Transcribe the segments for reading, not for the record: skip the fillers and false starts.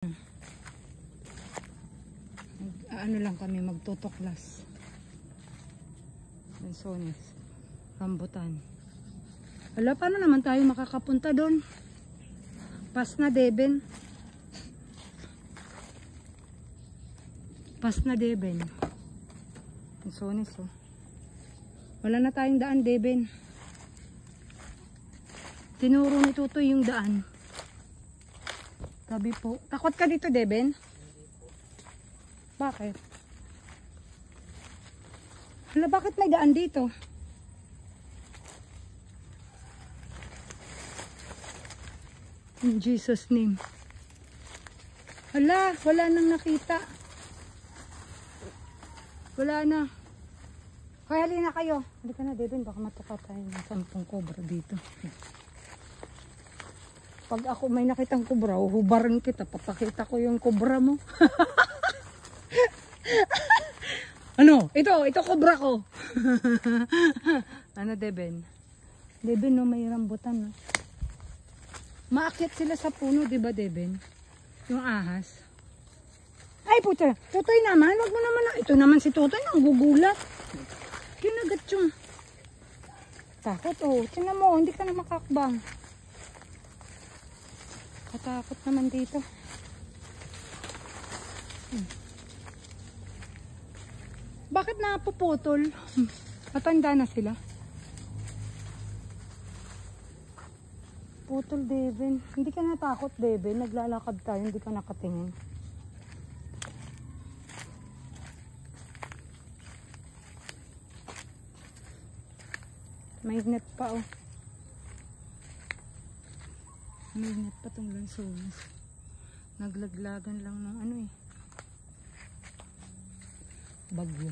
Ano lang kami, magtutoklas. Lansones, rambutan. Wala, paano naman tayo makakapunta doon? Pas na, Deben. Pas na, Deben. Lansones, oh. Wala na tayong daan, Deben. Tinuro ni Tutoy yung daan. Tabi po. Takot ka dito, Deben? Bakit? Hala, bakit may daan dito? In Jesus' name. Hala, wala nang nakita. Wala na. Kaya halina kayo. Halika na, Deben. Baka matuka tayo ng 10 kobra dito. Pag ako may nakitang kobra, hubaran kita. Papakita ko yung kobra mo. Ano? Ito kobra ko. Ano, Deben? Deben, no, may rambutan, no? Maakyat sila sa puno, di ba, Deben? Yung ahas. Ay, puta. Tutoy naman. Wag mo naman na. Ito naman si Tutoy, nang gugulat. Kinagat yung takot, oh. Tingnan mo, hindi ka na makakbang. Katakot naman dito. Bakit napuputol? Matanda na sila. Putol, Deben. Hindi ka natakot, Deben. Naglalakad tayo, hindi ka nakatingin. May net pa, oh. May net pa tong lansones. Naglaglagan lang ng ano, eh. Bagyo.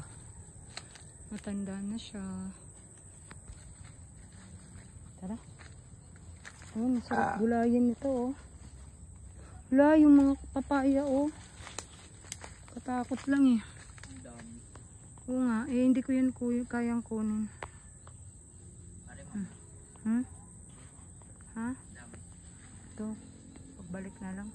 Matanda na siya. Tara. Ayun, masarap gulayin nito, oh. Wala, yung mga papaya, oh. Katakot lang, eh. Oo nga, eh, hindi ko yan kayang kunin. Ha? Ito, pagbalik na lang.